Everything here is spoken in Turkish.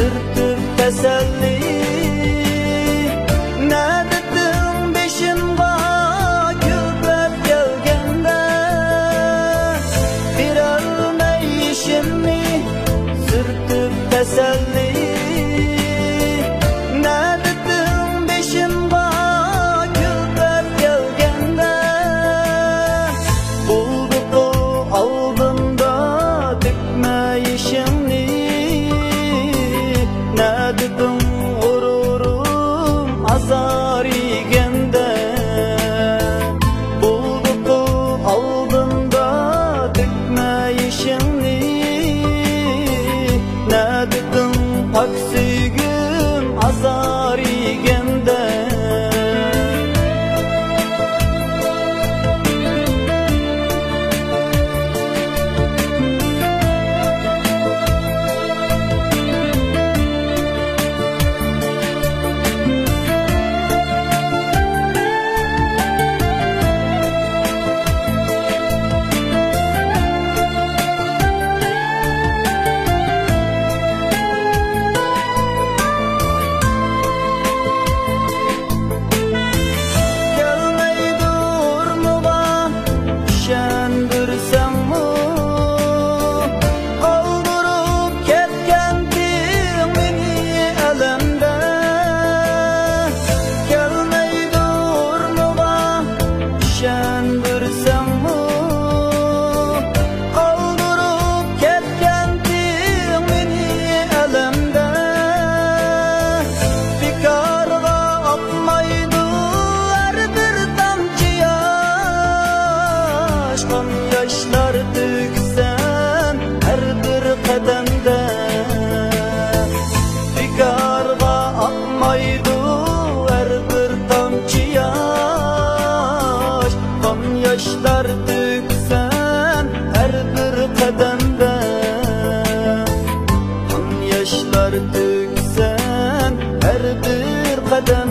sürtüp teselli. Ne dedim beşinga küpet gelgende, birelmeyişimni sürtüp teselli. Ne dedim beşinga küpet gelgende, bulduk o aldında dikmeyişimni. Ne dedim gururum azar yegende, bulduk o aldında dikmeyişimni. Ne dedim pak süygüm azar yegende. Yaşlar döksen her bir kademde, bekarga akmaydı her bir tamçı yaş. Gam yaşlar döksen her bir kademde, gam yaşlar döksen her bir kademde.